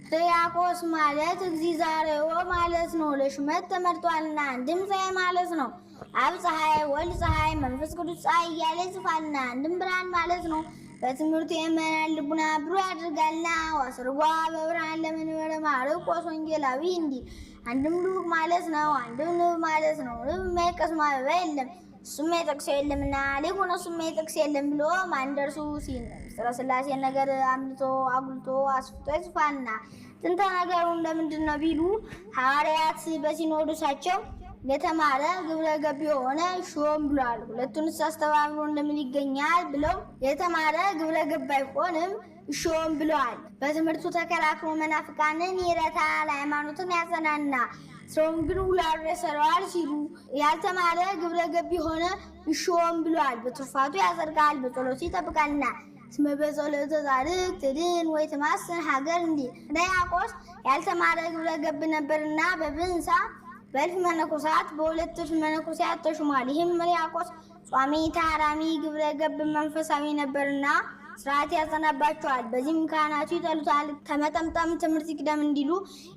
ሕርያቆስ ማለት እግዚአብሔር ማለት ነው። ለሹመት ተመርጧልና አንድም ፀሐይ ማለት ነው። አብ ፀሐይ፣ ወልድ ፀሐይ፣ መንፈስ ቅዱስ ፀሐይ እያለ ይጽፋልና አንድም ብርሃን ማለት ነው። በትምህርቱ የመናን ልቡና ብሩህ ያደርጋልና ወአስርጓ በብርሃን ለመንበረ ማርቆስ ወንጌላዊ እንዲህ አንድም ልዑክ ማለት ነው። አንድም ንብ ማለት ነው። ንብ የማይቀስም አበባ የለም እሱም የጠቅሰው የለምና ሊሆነ እሱም የጠቅስ የለም ብሎ ማን ደርሱ ሲል ምስጢረ ሥላሴ ነገር አምልቶ አጉልቶ አስፍቶ ይጽፋልና ጥንተ ነገሩ እንደምንድን ነው ቢሉ ሐዋርያት በሲኖዶሳቸው የተማረ ግብረ ገብ የሆነ ሾም ብሏል። ሁለቱንስ አስተባብሮ እንደምን ይገኛል ብለው የተማረ ግብረ ገብ አይሆንም ሾም ብለዋል። በትምህርቱ ተከራክሮ መናፍቃንን ይረታል፣ ሃይማኖትን ያጸናና ሰውን ግን ውላሉ ያሰራዋል ሲሉ ያልተማረ ግብረ ገብ የሆነ ሾም ብለዋል። በትሩፋቱ ያጸድቃል፣ በጸሎቱ ይጠብቃልና እስመ በጸሎተ ጻድቅ ትድን ወይ ትማስን ሀገር እንዲህ ሕርያቆስ ያልተማረ ግብረ ገብ ነበርና በብንሳ በእልፍ መነኮሳት በሁለት እልፍ መነኮሳት ተሹሟል። ይህም ሕርያቆስ ጿሚ ታራሚ ግብረ ገብ መንፈሳዊ ነበርና ስርዓት ያጸናባቸዋል። በዚህም ካህናቱ ይጠሉታል። ከመጠምጠም ትምህርት ይቅደም እንዲሉ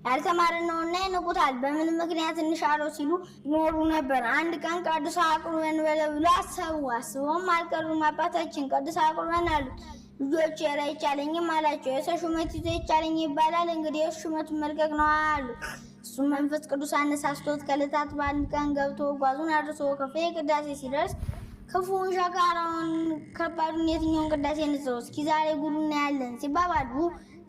ያልተማረ ነውና ይንቁታል። በምን ምክንያት እንሻለው ሲሉ ይኖሩ ነበር። አንድ ቀን ቅዱስ አቁርበን በለ ብሎ አስበውም አልቀሩም። አባታችን ቅዱስ አቁርበን አሉት። ልጆች ኧረ አይቻለኝም አላቸው። የሰው ሹመት ይዞ ይቻለኝ ይባላል እንግዲህ ሹመቱን መልቀቅ ነው አሉ። እሱም መንፈስ ቅዱስ አነሳስቶት ከዕለታት በአንድ ቀን ገብቶ ጓዙን አድርሶ ከፍሬ ቅዳሴ ሲደርስ ክፉን ሸካራውን ከባዱን የትኛውን ቅዳሴ ንጽው እስኪ ዛሬ ጉዱ እናያለን ሲባባሉ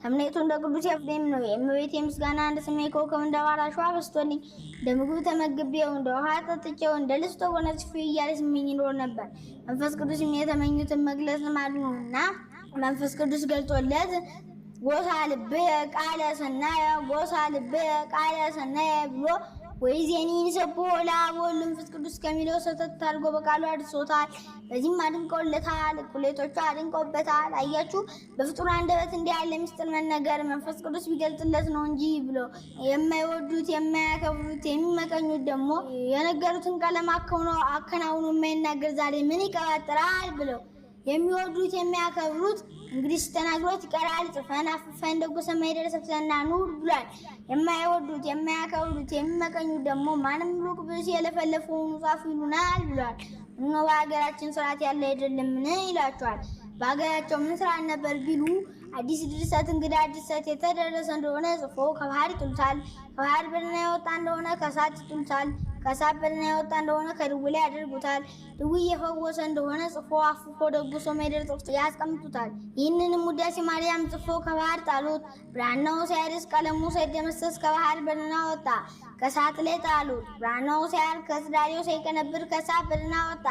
ተምኔቱ እንደ ቅዱስ ኤፍሬም ነው። የእመቤቴ ምስጋና እንደ ሰማይ ኮከብ እንደ ባሕር አሸዋ በዝቶልኝ እንደ ምግብ ተመግቤው እንደ ውሃ ጠጥቼው እንደ ልብስ ተጎናጽፌ እያለ ሲመኝ ይኖር ነበር። መንፈስ ቅዱስ የተመኙትን መግለጽ ልማዱ ነውና መንፈስ ቅዱስ ገልጦለት ጎሳ ልብየ ቃለ ሰናየ ጎሳ ልብየ ቃለ ሰናየ ብሎ ወይዜኒን ሰቦ ለአብ ወወልድ ወመንፈስ ቅዱስ ከሚለው ሰተት አድርጎ በቃሉ አድርሶታል። በዚህም አድንቀውለታል፣ እኩሌቶቹ አድንቀውበታል። አያችሁ በፍጡር አንደበት እንዲህ ያለ ምስጢር መነገር መንፈስ ቅዱስ ቢገልጥለት ነው እንጂ ብሎ የማይወዱት የማያከብሩት የሚመቀኙት ደግሞ የነገሩትን ቀለም አከናውኖ የማይናገር ዛሬ ምን ይቀባጥራል ብለው የሚወዱት የሚያከብሩት እንግዲህ ስተናግሮት ይቀራል። ጽፈን አፍፈን ደጎ ሰማይ ደረሰፍተና ኑር ብሏል። የማይወዱት የማያከብሩት የሚመቀኙት ደግሞ ማንም ሩቅ ብስ የለፈለፈውን ጻፉ ይሉናል ብሏል። እኖ በሀገራችን ስርዓት ያለ አይደለምን ይላቸዋል። በሀገራቸው ምን ስርዓት ነበር ቢሉ አዲስ ድርሰት እንግዳ ድርሰት የተደረሰ እንደሆነ ጽፎ ከባህር ይጥሉታል። ከባህር በደህና የወጣ እንደሆነ ከእሳት ይጥሉታል። ከእሳት በደህና የወጣ እንደሆነ ከድዊ ላይ ያደርጉታል። ድዊ የፈወሰ እንደሆነ ጽፎ አፍፎ ደጉሶ ሜደር ጽፎ ያስቀምጡታል። ይህንንም ውዳሴ ማርያም ጽፎ ከባህር ጣሉት። ብራናው ሳይደርስ ቀለሙ ሳይደመሰስ ከባህር በደህና ወጣ። ከእሳት ላይ ጣሉት። ብራናው ሳያልቅ ከስዳሬው ሳይቀነብር ከእሳት በደህና ወጣ።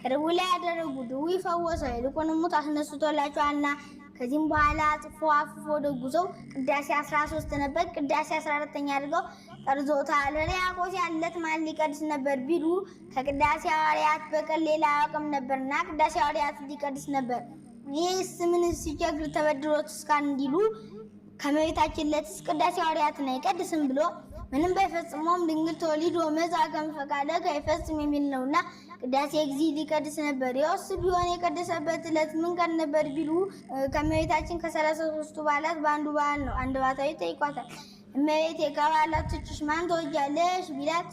ከድዊ ላይ ያደረጉ ድዊ ፈወሰ። ይልቁንም ሙት አስነስቶላቸዋልና ከዚህም በኋላ ጽፎ አፍፎ ደጉሰው ቅዳሴ 13 ነበር ቅዳሴ 14ኛ አድርገው ጠርዞታል። ሕርያቆስ ያለት ማን ሊቀድስ ነበር ቢሉ ከቅዳሴ ሐዋርያት በቀር ሌላ አያውቅም ነበርና ቅዳሴ ሐዋርያት ሊቀድስ ነበር። ይህስ ምን ሲቸግር ተበድሮት እስካን እንዲሉ ከመቤታችን ለትስ ቅዳሴ ሐዋርያትን አይቀድስም ብሎ ምንም ባይፈጽመውም ድንግል ተወሊዶ መጻ ከመፈቃደ ከይፈጽም የሚል ነውና ቅዳሴ እግዚእ ሊቀድስ ነበር። የውስ ቢሆን የቀደሰበት ዕለት ምን ቀን ነበር ቢሉ ከመቤታችን ከ33ቱ በዓላት በአንዱ በዓል ነው። አንድ ባታዊ ጠይቋታል። እመቤቴ ከበዓላቶችሽ ማን ትወጃለሽ ቢላት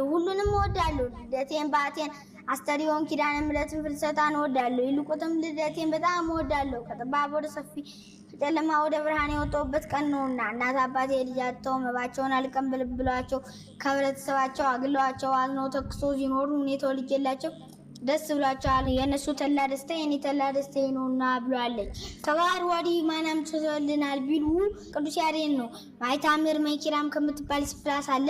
ሁሉንም እወዳለሁ፣ ልደቴን በዓቴን አስተሪዮን ኪዳነ ምሕረትን ፍልሰታን እወዳለሁ፣ ይልቁንም ልደቴን በጣም እወዳለሁ። ከጠባብ ወደ ሰፊ ከጨለማ ወደ ብርሃን የወጣሁበት ቀን ነውና እናት አባቴ ልጃቸው መባቸውን አልቀበል ብሏቸው ከህብረተሰባቸው አግለዋቸው አዝነው ተክሶ ሲኖሩ እኔ ተወልጄላቸው ደስ ብሏቸዋል። የእነሱ ተላ ደስታ የኔ ተላ ደስታ ነውና ብሏለች። ከባህር ወዲህ ማን አምጥቶልናል ቢሉ ቅዱስ ያሬድ ነው። ማይታምር መይኪራም ከምትባል ስፍራ ሳለ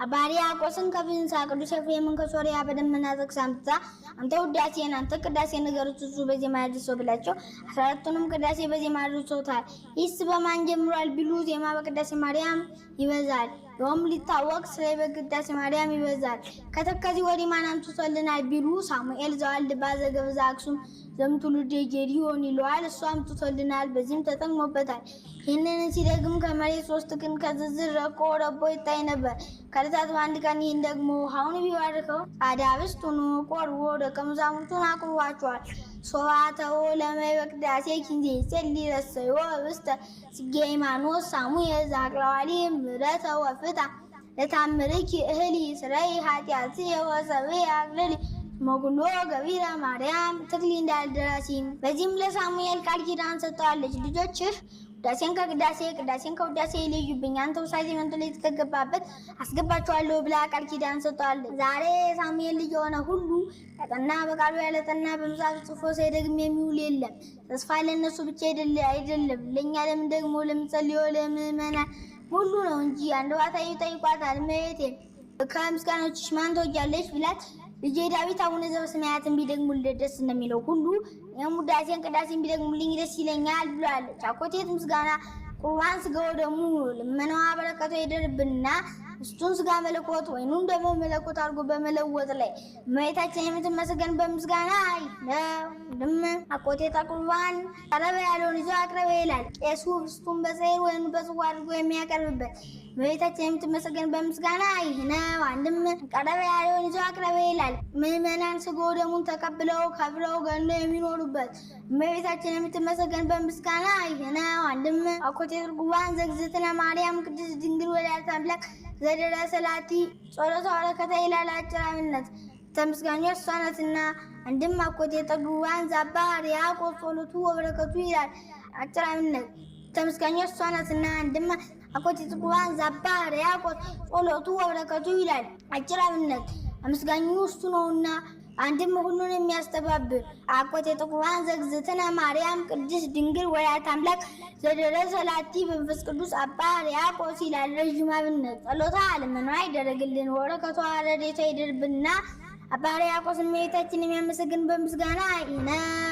አባ ሕርያቆስን ከብንሳ ቅዱስ ኤፍሬምን ከሶርያ በደመና ጠቅሳ አምጥታ አንተ ውዳሴን አንተ ቅዳሴ ንገሩት እሱ በዜማ ያድርሰው ብላቸው 14ቱንም ቅዳሴ በዜማ አድርሰውታል። ይህስ በማን ጀምሯል ቢሉ ዜማ በቅዳሴ ማርያም ይበዛል፣ ዮም ሊታወቅ ስለ በቅዳሴ ማርያም ይበዛል። ከተከዚህ ወዲህ ማን አምጥቶልናል ቢሉ ሳሙኤል ዘዋልድ ባዘገብዛ አክሱም ዘምትውልደ ጌዴዎን ይለዋል። እሱ አምጥቶልናል፣ በዚህም ተጠቅሞበታል። ይህንን ሲደግም ከመሬት 3 ቀን ከዝርዝር ረቆ ረቦ ይታይ ነበር። ከዕለታት በአንድ ቀን ይህን ደግሞ ውሃውን ቢባርከው ጻዳ ህብስት ሆኖ ቆርቦ ደቀ መዛሙርቱን አቅርቧቸዋል። صواته لما يقداسي كنزي سلي للسيوة وست سجيمان وصاموية زاقلو عليه مرته وفتح لتعمريكي أهلي سريحة ياسية وسوية أقللي مقلو قبيلة مريم تكلين دال دراسين بجملة ساموية الكالكيران ستوالج لجوتشف ዳሴን ከውዳሴ ይለዩብኝ አንተ ውሳጅ መንቶ ላይ ተገባበት አስገባቸዋለሁ ብላ ቃል ኪዳን ሰጥቷለች። ዛሬ ሳሙኤል ልጅ የሆነ ሁሉ ያጠና በቃሉ ያለጠና በመጽሐፍ ጽፎ ሳይደግም የሚውል የለም። ተስፋ ለነሱ ብቻ አይደለም ለኛ ለምን ደግሞ ለምጸልየው ለምእመናን ሁሉ ነው እንጂ አንድ ዋታዩ ጠይቋታል። እመቤቴ ከምስጋናዎችሽ ማን ትወጃለሽ ብላት ልጄ ዳዊት አቡነ ዘበሰማያትን ቢደግሙልኝ ደስ እንደሚለው ሁሉ የሙዳሴን ቅዳሴን ቢደግሙልኝ ደስ ይለኛል ብላለች። አኮቴት ምስጋና ቁርባን ስጋው ደግሞ ልመናዋ በረከቷ ይደርብና እሱን ስጋ መለኮት ወይኑን ደግሞ መለኮት አድርጎ በመለወጥ ላይ እመቤታችን የምትመሰገን በምስጋና ነው። አኮቴት ቁርባን ቀረበ ያለውን ይዞ አቅረበ ይላል። ቄሱ እሱን በሰይር ወይኑ በጽዋ አድርጎ የሚያቀርብበት እመቤታችን የምትመሰገን በምስጋና ነው። አንድም ቀረበ ያለውን ይዞ አቅረበ ይላል። ምዕመናን ስጋው ደሙን ተቀብለው ከብረው ገንዘው የሚኖሩበት እመቤታችን የምትመሰገን በምስጋና ነው። አንድም አኮቴት ቁርባን ዘግዝእትነ ማርያም ቅድስት ድንግል ወላዲተ አምላክ ዘደረሰ ላቲ ጸሎተ በረከታ ይላል። አጭራምነት ተመስጋኛ እሷ ናትና። አንድም አኮቴት ቁርባን ዛባ ሕርያቆስ ጸሎቱ ወበረከቱ ይላል። አጭራምነት ተመስጋኛ እሷ ናትና። አንድም አኮቴት ቁርባን ዛባ ሕርያቆስ ጸሎቱ ወበረከቱ ይላል። አጭራምነት አመስጋኙ እሱ ነውና። አንድም ሁሉን የሚያስተባብር አኮቴት ቁርባን ዘግዝእትነ ማርያም ቅድስት ድንግል ወላዲተ አምላክ ዘደረሰ ላቲ በመንፈስ ቅዱስ አባ ሕርያቆስ ይላል። ረዥም አብነት ጸሎታ ልመና ይደረግልን በረከቷ ረድኤቷ ይደርብንና አባ ሕርያቆስ እመቤታችን የሚያመሰግን በምስጋና ነው።